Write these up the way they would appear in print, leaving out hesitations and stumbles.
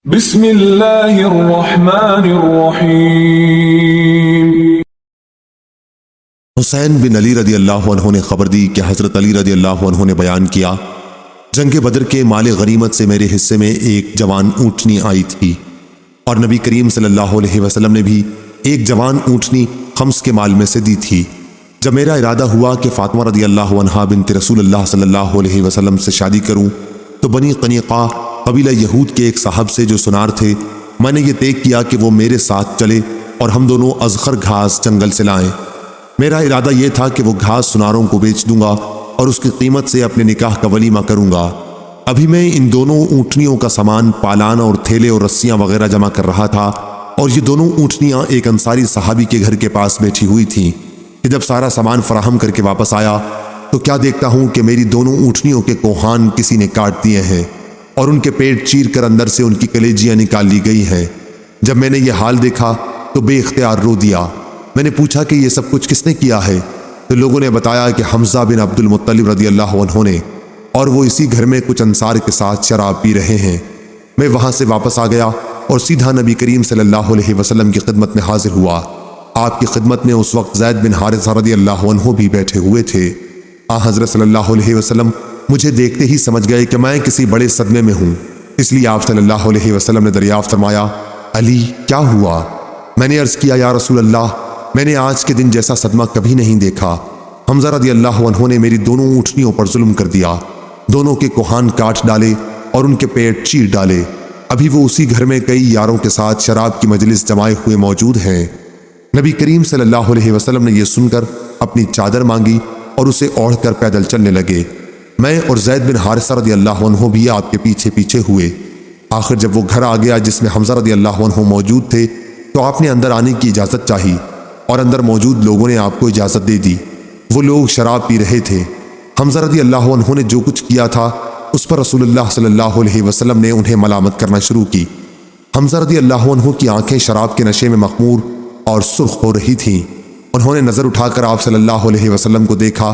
بسم اللہ الرحمن الرحیم۔ حسین بن علی رضی اللہ عنہ نے خبر دی کہ حضرت علی رضی اللہ عنہ نے بیان کیا، جنگ بدر کے مال غنیمت سے میرے حصے میں ایک جوان اونٹنی آئی تھی، اور نبی کریم صلی اللہ علیہ وسلم نے بھی ایک جوان اونٹنی خمس کے مال میں سے دی تھی۔ جب میرا ارادہ ہوا کہ فاطمہ رضی اللہ عنہا بنت رسول اللہ صلی اللہ علیہ وسلم سے شادی کروں، تو بنی قنیقہ قبیلہ یہود کے ایک صاحب سے جو سنار تھے، میں نے یہ طے کیا کہ وہ میرے ساتھ چلے اور ہم دونوں ازخر گھاس جنگل سے لائیں۔ میرا ارادہ یہ تھا کہ وہ گھاس سناروں کو بیچ دوں گا اور اس کی قیمت سے اپنے نکاح کا ولیمہ کروں گا۔ ابھی میں ان دونوں اونٹنیوں کا سامان پالان اور تھیلے اور رسیاں وغیرہ جمع کر رہا تھا، اور یہ دونوں اونٹنیاں ایک انصاری صحابی کے گھر کے پاس بیٹھی ہوئی تھیں کہ جب سارا سامان فراہم کر کے واپس آیا تو کیا دیکھتا ہوں کہ میری دونوں اونٹنیوں کے کوہان کسی نے کاٹ دیے ہیں اور ان کے پیٹ چیر کر اندر سے ان کی کلیجیاں نکال لی گئی ہیں۔ جب میں نے یہ حال دیکھا تو بے اختیار رو دیا۔ میں نے پوچھا کہ یہ سب کچھ کس نے کیا ہے؟ تو لوگوں نے بتایا کہ حمزہ بن عبد المطلب رضی اللہ عنہ نے، اور وہ اسی گھر میں کچھ انصار کے ساتھ شراب پی رہے ہیں۔ میں وہاں سے واپس آ گیا اور سیدھا نبی کریم صلی اللہ علیہ وسلم کی خدمت میں حاضر ہوا۔ آپ کی خدمت میں اس وقت زید بن حارثہ رضی اللہ عنہ بھی بیٹھے ہوئے تھے۔ حضرت صلی اللہ علیہ وسلم مجھے دیکھتے ہی سمجھ گئے کہ میں کسی بڑے صدمے میں ہوں، اس لیے آپ صلی اللہ علیہ وسلم نے دریافت فرمایا، علی کیا ہوا؟ میں نے عرض کیا، یا رسول اللہ، میں نے آج کے دن جیسا صدمہ کبھی نہیں دیکھا۔ حمزہ رضی اللہ عنہ نے میری دونوں اونٹنیوں پر ظلم کر دیا، دونوں کے کوہان کاٹ ڈالے اور ان کے پیٹ چیر ڈالے۔ ابھی وہ اسی گھر میں کئی یاروں کے ساتھ شراب کی مجلس جمائے ہوئے موجود ہیں۔ نبی کریم صلی اللہ علیہ وسلم نے یہ سن کر اپنی چادر مانگی اور اسے اوڑھ کر پیدل چلنے لگے۔ میں اور زید بن حارثہ رضی اللہ عنہ بھی آپ کے پیچھے پیچھے ہوئے۔ آخر جب وہ گھر آ گیا جس میں حمزہ رضی اللہ عنہ موجود تھے، تو آپ نے اندر آنے کی اجازت چاہی اور اندر موجود لوگوں نے آپ کو اجازت دے دی۔ وہ لوگ شراب پی رہے تھے۔ حمزہ رضی اللہ عنہ نے جو کچھ کیا تھا اس پر رسول اللہ صلی اللہ علیہ وسلم نے انہیں ملامت کرنا شروع کی۔ حمزہ رضی اللہ عنہ کی آنکھیں شراب کے نشے میں مخمور اور سرخ ہو رہی تھیں۔ انہوں نے نظر اٹھا کر آپ صلی اللہ علیہ وسلم کو دیکھا،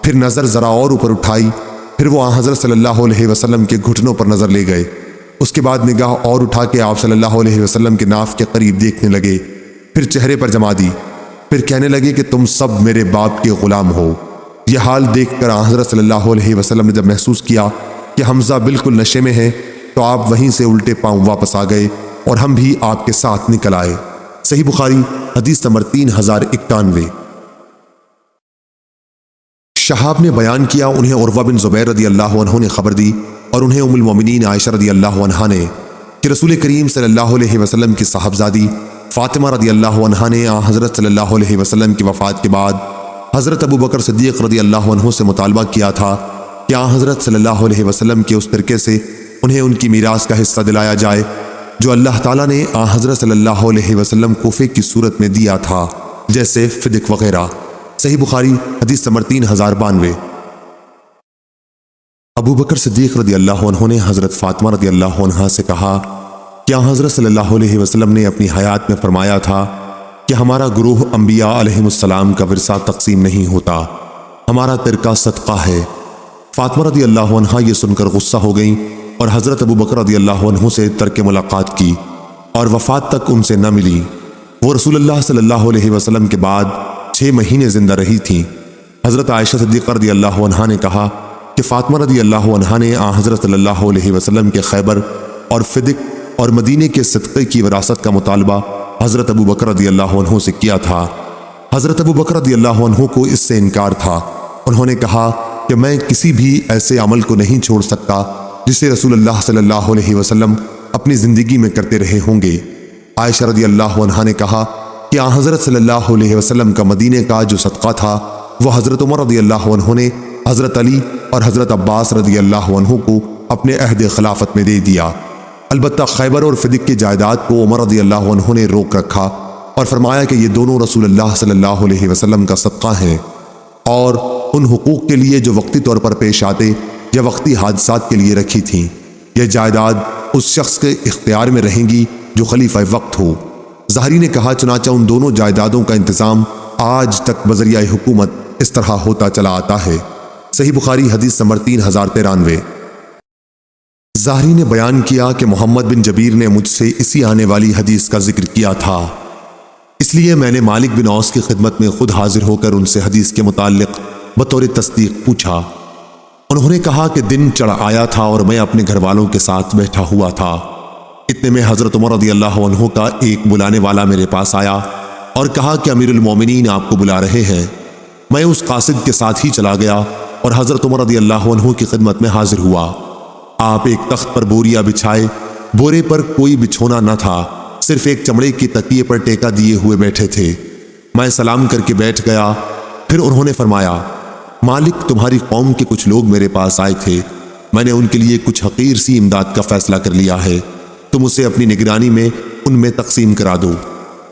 پھر نظر ذرا اور اوپر اٹھائی، پھر وہ حضرت صلی اللہ علیہ وسلم کے گھٹنوں پر نظر لے گئے۔ اس کے بعد نگاہ اور اٹھا کے آپ صلی اللہ علیہ وسلم کے ناف کے قریب دیکھنے لگے، پھر چہرے پر جما دی، پھر کہنے لگے کہ تم سب میرے باپ کے غلام ہو۔ یہ حال دیکھ کر حضرت صلی اللہ علیہ وسلم نے جب محسوس کیا کہ حمزہ بالکل نشے میں ہے، تو آپ وہیں سے الٹے پاؤں واپس آ گئے اور ہم بھی آپ کے ساتھ نکل آئے۔ صحیح بخاری حدیث نمبر 3091۔ شہاب نے بیان کیا، انہیں عروہ بن زبیر رضی اللہ عنہ نے خبر دی اور انہیں ام المومنین عائشہ رضی اللہ عنہا نے کہ رسول کریم صلی اللہ علیہ وسلم کی صاحبزادی فاطمہ رضی اللہ عنہا نے حضرت صلی اللہ علیہ وسلم کی وفات کے بعد حضرت ابو بکر صدیق رضی اللہ عنہ سے مطالبہ کیا تھا کہ حضرت صلی اللہ علیہ وسلم کے اس ترکے سے انہیں ان کی میراث کا حصہ دلایا جائے جو اللہ تعالیٰ نے حضرت صلی اللہ علیہ وسلم کو کوفے کی صورت میں دیا تھا، جیسے فدق وغیرہ۔ صحیح بخاری حدیث نمبر 3092۔ ابو بکر صدیق رضی اللہ عنہ نے حضرت فاطمہ رضی اللہ عنہا سے کہا، کیا حضرت صلی اللہ علیہ وسلم نے اپنی حیات میں فرمایا تھا کہ ہمارا گروہ انبیاء علیہ السلام کا ورثہ تقسیم نہیں ہوتا، ہمارا ترکہ صدقہ ہے؟ فاطمہ رضی اللہ عنہا یہ سن کر غصہ ہو گئیں اور حضرت ابو بکر رضی اللہ عنہ سے ترک ملاقات کی اور وفات تک ان سے نہ ملی۔ وہ رسول اللہ صلی اللہ علیہ وسلم کے بعد 6 مہینے زندہ رہی تھیں۔ حضرت عائشہ صدیقہ رضی اللہ عنہا نے کہا کہ فاطمہ رضی اللہ عنہا نے حضرت صلی اللہ علیہ وسلم کے خیبر اور فدق اور مدینے کے صدقے کی وراثت کا مطالبہ حضرت ابو بکر رضی اللہ عنہ سے کیا تھا۔ حضرت ابو بکر رضی اللہ عنہ کو اس سے انکار تھا۔ انہوں نے کہا کہ میں کسی بھی ایسے عمل کو نہیں چھوڑ سکتا جسے رسول اللہ صلی اللہ علیہ وسلم اپنی زندگی میں کرتے رہے ہوں گے۔ عائشہ رضی اللہ عنہا نے کہا کہ حضرت صلی اللہ علیہ وسلم کا مدینے کا جو صدقہ تھا وہ حضرت عمر رضی اللہ عنہ نے حضرت علی اور حضرت عباس رضی اللہ عنہ کو اپنے عہد خلافت میں دے دیا۔ البتہ خیبر اور فدق کی جائیداد کو عمر رضی اللہ عنہ نے روک رکھا اور فرمایا کہ یہ دونوں رسول اللہ صلی اللہ علیہ وسلم کا صدقہ ہیں، اور ان حقوق کے لیے جو وقتی طور پر پیش آتے یا وقتی حادثات کے لیے رکھی تھیں، یہ جائیداد اس شخص کے اختیار میں رہیں گی جو خلیفہ وقت ہو۔ ظاہری نے کہا، چنانچہ ان دونوں جائیدادوں کا انتظام آج تک بذریعہ حکومت اس طرح ہوتا چلا آتا ہے۔ صحیح بخاری حدیث نمبر 3093۔ ظاہری نے بیان کیا کہ محمد بن جبیر نے مجھ سے اسی آنے والی حدیث کا ذکر کیا تھا، اس لیے میں نے مالک بن اوس کی خدمت میں خود حاضر ہو کر ان سے حدیث کے متعلق بطور تصدیق پوچھا۔ انہوں نے کہا کہ دن چڑھ آیا تھا اور میں اپنے گھر والوں کے ساتھ بیٹھا ہوا تھا، اتنے میں حضرت عمر رضی اللہ عنہ کا ایک بلانے والا میرے پاس آیا اور کہا کہ امیر المومنین آپ کو بلا رہے ہیں۔ میں اس قاصد کے ساتھ ہی چلا گیا اور حضرت عمر رضی اللہ عنہ کی خدمت میں حاضر ہوا۔ آپ ایک تخت پر بوریا بچھائے، بورے پر کوئی بچھونا نہ تھا، صرف ایک چمڑے کی تکیے پر ٹیکا دیے ہوئے بیٹھے تھے۔ میں سلام کر کے بیٹھ گیا، پھر انہوں نے فرمایا، مالک تمہاری قوم کے کچھ لوگ میرے پاس آئے تھے، میں نے ان کے لیے کچھ حقیر سی امداد کا فیصلہ کر لیا ہے، تم اسے اپنی نگرانی میں ان میں تقسیم کرا دو۔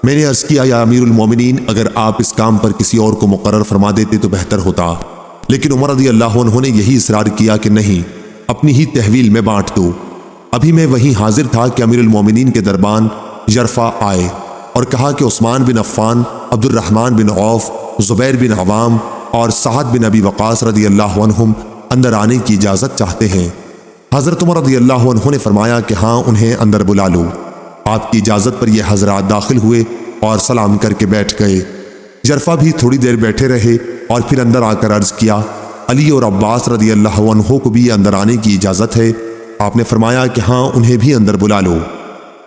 میں نے عرض کیا، یا امیر المومنین، اگر آپ اس کام پر کسی اور کو مقرر فرما دیتے تو بہتر ہوتا، لیکن عمر رضی اللہ عنہ نے یہی اصرار کیا کہ نہیں، اپنی ہی تحویل میں بانٹ دو۔ ابھی میں وہیں حاضر تھا کہ امیر المومنین کے دربان جرفا آئے اور کہا کہ عثمان بن عفان، عبد الرحمن بن عوف، زبیر بن عوام اور سعد بن ابی وقاص رضی اللہ عنہم اندر آنے کی اجازت چاہتے ہیں۔ حضرت عمر رضی اللہ عنہ نے فرمایا کہ ہاں، انہیں اندر بلا لو۔ آپ کی اجازت پر یہ حضرات داخل ہوئے اور سلام کر کے بیٹھ گئے۔ جرفا بھی تھوڑی دیر بیٹھے رہے اور پھر اندر آ کر عرض کیا، علی اور عباس رضی اللہ عنہ کو بھی اندر آنے کی اجازت ہے؟ آپ نے فرمایا کہ ہاں، انہیں بھی اندر بلا لو۔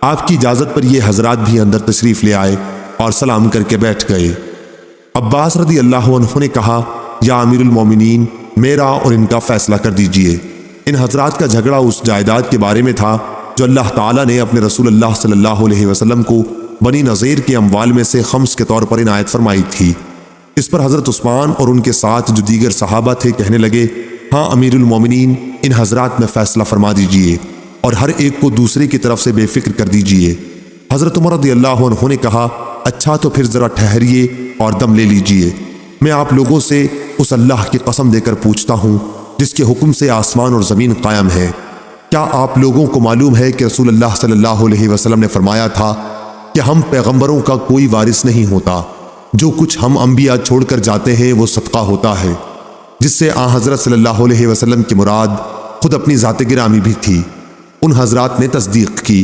آپ کی اجازت پر یہ حضرات بھی اندر تشریف لے آئے اور سلام کر کے بیٹھ گئے۔ عباس رضی اللہ عنہ نے کہا، یا امیر المومنین، میرا اور ان کا فیصلہ کر دیجئے۔ ان حضرات کا جھگڑا اس جائیداد کے بارے میں تھا جو اللہ تعالیٰ نے اپنے رسول اللہ صلی اللہ علیہ وسلم کو بنی نذیر کے اموال میں سے خمس کے طور پر عنایت فرمائی تھی۔ اس پر حضرت عثمان اور ان کے ساتھ جو دیگر صحابہ تھے کہنے لگے، ہاں امیر المومنین، ان حضرات میں فیصلہ فرما دیجئے اور ہر ایک کو دوسرے کی طرف سے بے فکر کر دیجئے۔ حضرت عمر رضی اللہ عنہ نے کہا، اچھا تو پھر ذرا ٹھہریے اور دم لے لیجئے، میں آپ لوگوں سے اس اللہ کی قسم دے کر پوچھتا ہوں جس کے حکم سے آسمان اور زمین قائم ہے، کیا آپ لوگوں کو معلوم ہے کہ رسول اللہ صلی اللہ علیہ وسلم نے فرمایا تھا کہ ہم پیغمبروں کا کوئی وارث نہیں ہوتا، جو کچھ ہم انبیاء چھوڑ کر جاتے ہیں وہ صدقہ ہوتا ہے، جس سے آن حضرت صلی اللہ علیہ وسلم کی مراد خود اپنی ذات گرامی بھی تھی۔ ان حضرات نے تصدیق کی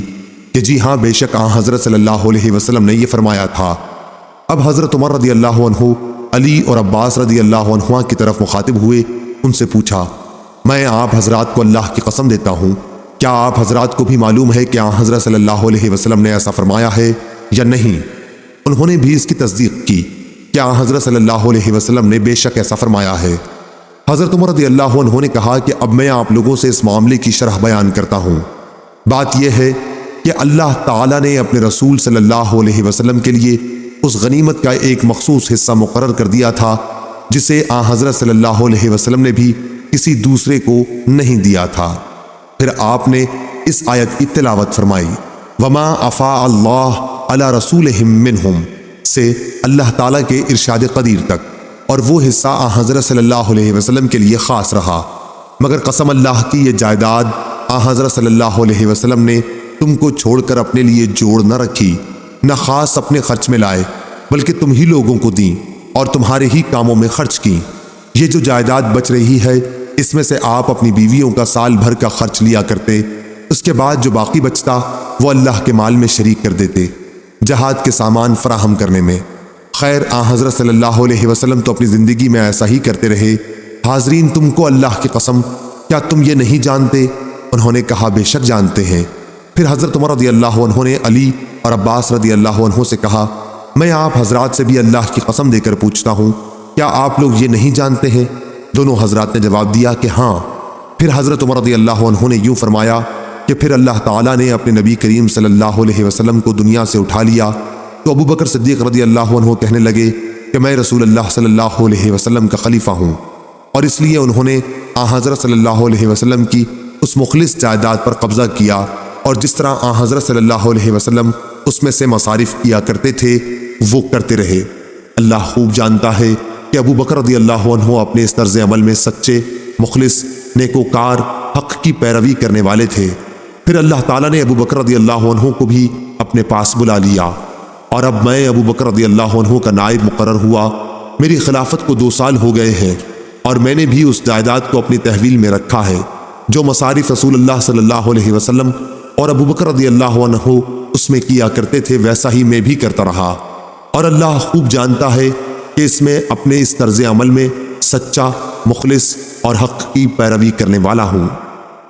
کہ جی ہاں، بے شک آن حضرت صلی اللہ علیہ وسلم نے یہ فرمایا تھا۔ اب حضرت عمر رضی اللہ عنہ علی اور عباس رضی اللہ عنہ کی طرف مخاطب ہوئے، ان سے پوچھا، میں آپ حضرات کو اللہ کی قسم دیتا ہوں، کیا آپ حضرات کو بھی معلوم ہے کہ آن حضرت صلی اللہ علیہ وسلم نے ایسا فرمایا ہے یا نہیں؟ انہوں نے بھی اس کی تصدیق کی کہ آن حضرت صلی اللہ علیہ وسلم نے بے شک ایسا فرمایا ہے۔ حضرت عمر رضی اللہ عنہ نے کہا کہ اب میں آپ لوگوں سے اس معاملے کی شرح بیان کرتا ہوں۔ بات یہ ہے کہ اللہ تعالیٰ نے اپنے رسول صلی اللہ علیہ وسلم کے لیے اس غنیمت کا ایک مخصوص حصہ مقرر کر دیا تھا جسے آن حضرت صلی اللہ علیہ وسلم نے بھی کسی دوسرے کو نہیں دیا تھا۔ پھر آپ نے اس آیت کی تلاوت فرمائی، وما افاء اللہ علی رسولہم منہم سے اللہ تعالیٰ کے ارشاد قدیر تک، اور وہ حصہ آن حضرت صلی اللہ علیہ وسلم کے لیے خاص رہا، مگر قسم اللہ کی یہ جائیداد آن حضرت صلی اللہ علیہ وسلم نے تم کو چھوڑ کر اپنے لیے جوڑ نہ رکھی، نہ خاص اپنے خرچ میں لائے، بلکہ تم ہی لوگوں کو دیں اور تمہارے ہی کاموں میں خرچ کی۔ یہ جو جائیداد بچ رہی ہے، اس میں سے آپ اپنی بیویوں کا سال بھر کا خرچ لیا کرتے، اس کے بعد جو باقی بچتا وہ اللہ کے مال میں شریک کر دیتے، جہاد کے سامان فراہم کرنے میں۔ خیر، آن حضرت صلی اللہ علیہ وسلم تو اپنی زندگی میں ایسا ہی کرتے رہے۔ حاضرین، تم کو اللہ کی قسم، کیا تم یہ نہیں جانتے؟ انہوں نے کہا، بے شک جانتے ہیں۔ پھر حضرت عمر رضی اللہ عنہ نے علی اور عباس رضی اللہ عنہ سے کہا، میں آپ حضرات سے بھی اللہ کی قسم دے کر پوچھتا ہوں، کیا آپ لوگ یہ نہیں جانتے ہیں؟ دونوں حضرات نے جواب دیا کہ ہاں۔ پھر حضرت عمر رضی اللہ عنہ نے یوں فرمایا کہ پھر اللہ تعالیٰ نے اپنے نبی کریم صلی اللہ علیہ وسلم کو دنیا سے اٹھا لیا تو ابو بکر صدیق رضی اللہ عنہ کہنے لگے کہ میں رسول اللہ صلی اللہ علیہ وسلم کا خلیفہ ہوں، اور اس لیے انہوں نے آن حضرت صلی اللہ علیہ وسلم کی اس مخلص جائیداد پر قبضہ کیا، اور جس طرح آن حضرت صلی اللہ علیہ وسلم اس میں سے مصارف کیا کرتے تھے وہ کرتے رہے۔ اللہ خوب جانتا ہے کہ ابو بکر رضی اللہ عنہ اپنے اس طرز عمل میں سچے، مخلص، نیکوکار، حق کی پیروی کرنے والے تھے۔ پھر اللہ تعالیٰ نے ابو بکر رضی اللہ عنہ کو بھی اپنے پاس بلا لیا، اور اب میں ابو بکر رضی اللہ عنہ کا نائب مقرر ہوا۔ میری خلافت کو 2 سال ہو گئے ہیں، اور میں نے بھی اس جائیداد کو اپنی تحویل میں رکھا ہے۔ جو مصارف رسول اللہ صلی اللہ علیہ وسلم اور ابو بکر رضی اللہ عنہ اس میں کیا کرتے تھے ویسا ہی میں بھی کرتا رہا، اور اللہ خوب جانتا ہے کہ اس میں اپنے اس طرز عمل میں سچا، مخلص اور حق کی پیروی کرنے والا ہوں۔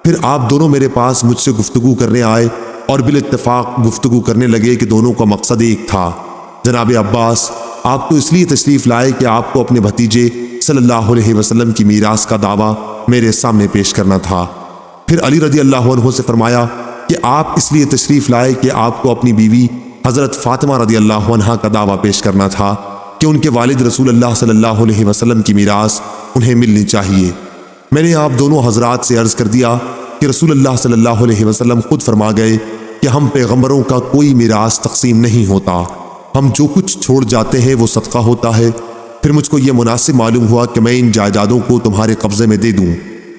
پھر آپ دونوں میرے پاس مجھ سے گفتگو کرنے آئے اور بالاتفاق گفتگو کرنے لگے کہ دونوں کا مقصد ایک تھا۔ جناب عباس، آپ تو اس لیے تشریف لائے کہ آپ کو اپنے بھتیجے صلی اللہ علیہ وسلم کی میراث کا دعویٰ میرے سامنے پیش کرنا تھا۔ پھر علی رضی اللہ عنہ سے فرمایا کہ آپ اس لیے تشریف لائے کہ آپ کو اپنی بیوی حضرت فاطمہ رضی اللہ عنہا کا دعویٰ پیش کرنا تھا کہ ان کے والد رسول اللہ صلی اللہ علیہ وسلم کی میراث انہیں ملنی چاہیے۔ میں نے آپ دونوں حضرات سے عرض کر دیا کہ رسول اللہ صلی اللہ علیہ وسلم خود فرما گئے کہ ہم پیغمبروں کا کوئی میراث تقسیم نہیں ہوتا، ہم جو کچھ چھوڑ جاتے ہیں وہ صدقہ ہوتا ہے۔ پھر مجھ کو یہ مناسب معلوم ہوا کہ میں ان جائیدادوں کو تمہارے قبضے میں دے دوں،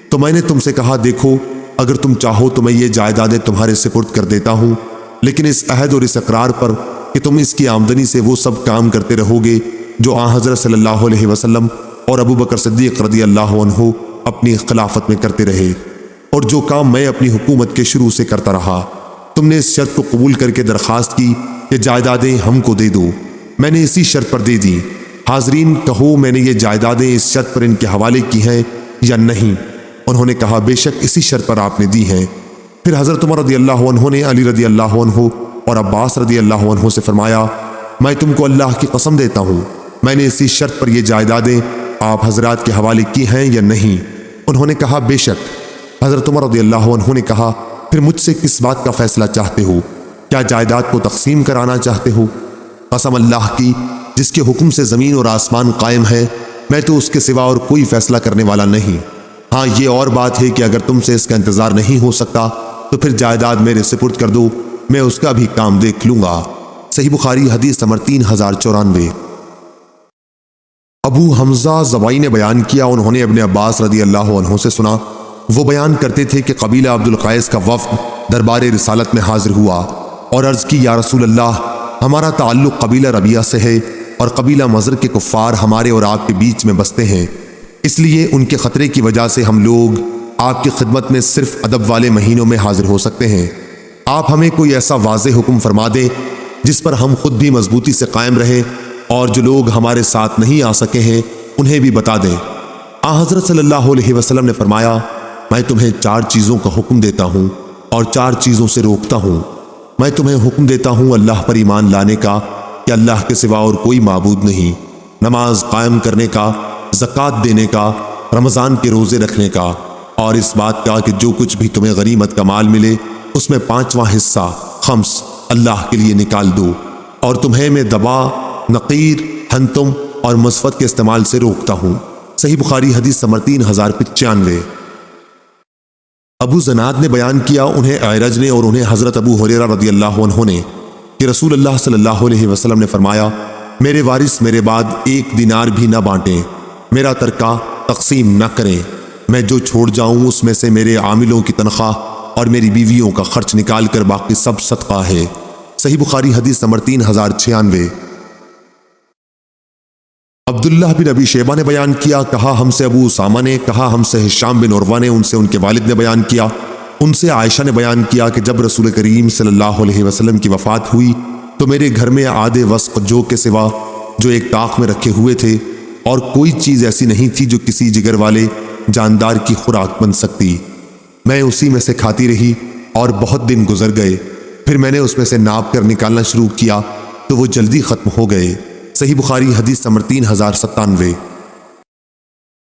تو میں نے تم سے کہا دیکھو اگر تم چاہو تو میں یہ جائیدادیں تمہارے سپرد کر دیتا ہوں، لیکن اس عہد اور اس اقرار پر کہ تم اس کی آمدنی سے وہ سب کام کرتے رہو گے جو آن حضرت صلی اللہ علیہ وسلم اور ابو بکر صدیق رضی اللہ عنہ اپنی خلافت میں کرتے رہے، اور جو کام میں اپنی حکومت کے شروع سے کرتا رہا۔ تم نے اس شرط کو قبول کر کے درخواست کی کہ جائیدادیں ہم کو دے دو، میں نے اسی شرط پر دے دی۔ حاضرین کہو میں نے یہ جائیدادیں اس شرط پر ان کے حوالے کی ہیں یا نہیں؟ انہوں نے کہا بے شک اسی شرط پر آپ نے دی ہیں۔ پھر حضرت عمر رضی اللہ عنہ نے علی رضی اللہ عنہ اور عباس رضی اللہ عنہ سے فرمایا میں تم کو اللہ کی قسم دیتا ہوں میں نے اسی شرط پر یہ جائیدادیں آپ حضرات کے حوالے کی ہیں یا نہیں؟ انہوں نے کہا بے شک۔ حضرت عمر رضی اللہ عنہ نے کہا پھر مجھ سے کس بات کا فیصلہ چاہتے ہو؟ کیا جائیداد کو تقسیم کرانا چاہتے ہو؟ قسم اللہ کی جس کے حکم سے زمین اور آسمان قائم ہے، میں تو اس کے سوا اور کوئی فیصلہ کرنے والا نہیں۔ ہاں یہ اور بات ہے کہ اگر تم سے اس کا انتظار نہیں ہو سکتا تو پھر جائیداد میرے سپرد کر دو، میں اس کا بھی کام دیکھ لوں گا۔ صحیح بخاری حدیث نمبر 3094۔ ابو حمزہ زبائی نے بیان کیا، انہوں نے ابن عباس رضی اللہ عنہ سے سنا، وہ بیان کرتے تھے کہ قبیلہ عبد القیس کا وفد دربار رسالت میں حاضر ہوا اور عرض کی یا رسول اللہ، ہمارا تعلق قبیلہ ربیعہ سے ہے اور قبیلہ مضر کے کفار ہمارے اور آپ کے بیچ میں بستے ہیں، اس لیے ان کے خطرے کی وجہ سے ہم لوگ آپ کی خدمت میں صرف ادب والے مہینوں میں حاضر ہو سکتے ہیں۔ آپ ہمیں کوئی ایسا واضح حکم فرما دیں جس پر ہم خود بھی مضبوطی سے قائم رہیں اور جو لوگ ہمارے ساتھ نہیں آ سکے ہیں انہیں بھی بتا دیں۔ آن حضرت صلی اللہ علیہ وسلم نے فرمایا میں تمہیں 4 چیزوں کا حکم دیتا ہوں اور 4 چیزوں سے روکتا ہوں۔ میں تمہیں حکم دیتا ہوں اللہ پر ایمان لانے کا کہ اللہ کے سوا اور کوئی معبود نہیں، نماز قائم کرنے کا، زکوٰۃ دینے کا، رمضان کے روزے رکھنے کا، اور اس بات کا کہ جو کچھ بھی تمہیں غنیمت کا مال ملے اس میں 5واں حصہ خمس اللہ کے لیے نکال دو، اور تمہیں میں دبا، نقیر، ہنتم اور مصفت کے استعمال سے روکتا ہوں۔ صحیح بخاری حدیث نمبر 3095۔ ابو زناد نے بیان کیا، انہیں اعرج نے اور انہیں حضرت ابو ہریرہ رضی اللہ عنہ نے کہ رسول اللہ صلی اللہ علیہ وسلم نے فرمایا میرے وارث میرے بعد 1 دینار بھی نہ بانٹیں، میرا ترکہ تقسیم نہ کریں، میں جو چھوڑ جاؤں اس میں سے میرے عاملوں کی تنخواہ اور میری بیویوں کا خرچ نکال کر باقی سب صدقہ ہے۔ صحیح بخاری حدیث نمبر 3096۔ عبداللہ بن ابی شیبہ نے بیان کیا، کہا ہم سے ابو اسامہ نے، کہا ہم سے ہشام بن عروہ نے، ان سے ان کے والد نے بیان کیا، ان سے عائشہ نے بیان کیا کہ جب رسول کریم صلی اللہ علیہ وسلم کی وفات ہوئی تو میرے گھر میں آدھے وسق جو کے سوا جو ایک طاق میں رکھے ہوئے تھے اور کوئی چیز ایسی نہیں تھی جو کسی جگر والے جاندار کی خوراک بن سکتی، میں اسی میں سے کھاتی رہی اور بہت دن گزر گئے، پھر میں نے اس میں سے ناپ کر نکالنا شروع کیا تو وہ جلدی ختم ہو گئے۔ صحیح بخاری حدیث نمبر 3097۔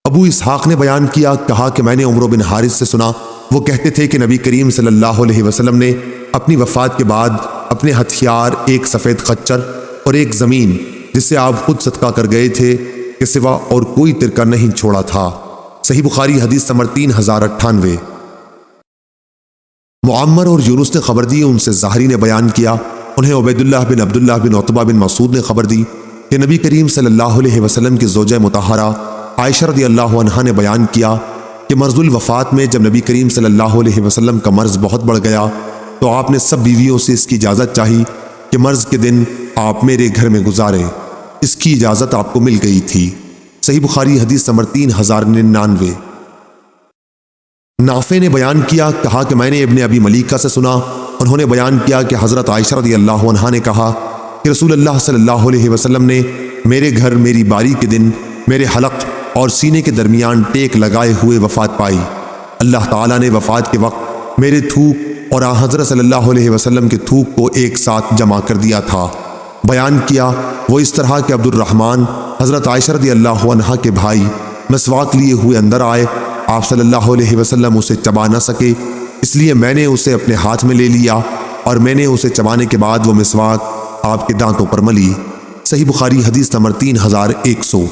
ابو اسحاق نے بیان کیا، کہا کہ میں نے عمرو بن حارث سے سنا، وہ کہتے تھے کہ نبی کریم صلی اللہ علیہ وسلم نے اپنی وفات کے بعد اپنے ہتھیار، ایک سفید خچر اور ایک زمین جس سے آپ خود صدقہ کر گئے تھے کے سوا اور کوئی ترکہ نہیں چھوڑا تھا۔ صحیح بخاری حدیث نمبر 3098۔ معمر اور یونس نے خبر دی، ان سے زہری نے بیان کیا، انہیں عبید اللہ بن عبداللہ بن عتبہ بن مسعود نے خبر دی کہ نبی کریم صلی اللہ علیہ وسلم کی زوجہ مطہرہ عائشہ رضی اللہ عنہا نے بیان کیا کہ مرض الوفات میں جب نبی کریم صلی اللہ علیہ وسلم کا مرض بہت بڑھ گیا تو آپ نے سب بیویوں سے اس کی اجازت چاہی کہ مرض کے دن آپ میرے گھر میں گزاریں، اس کی اجازت آپ کو مل گئی تھی۔ صحیح بخاری حدیث نمبر 3099۔ نافع نے بیان کیا، کہا کہ میں نے ابن ابی ملیکہ سے سنا، انہوں نے بیان کیا کہ حضرت عائشہ رضی اللہ عنہا نے کہا کہ رسول اللہ صلی اللہ علیہ وسلم نے میرے گھر میری باری کے دن میرے حلق اور سینے کے درمیان ٹیک لگائے ہوئے وفات پائی۔ اللہ تعالیٰ نے وفات کے وقت میرے تھوک اور حضرت صلی اللہ علیہ وسلم کے تھوک کو ایک ساتھ جمع کر دیا تھا۔ بیان کیا وہ اس طرح کہ عبد الرحمن حضرت عائشہ رضی اللہ عنہا کے بھائی مسواک لیے ہوئے اندر آئے، آپ صلی اللہ علیہ وسلم اسے چبا نہ سکے، اس لیے میں نے اسے اپنے ہاتھ میں لے لیا اور میں نے اسے چبانے کے بعد وہ مسواک آپ کے دانتوں پر ملی۔ صحیح بخاری حدیث نمبر 3100۔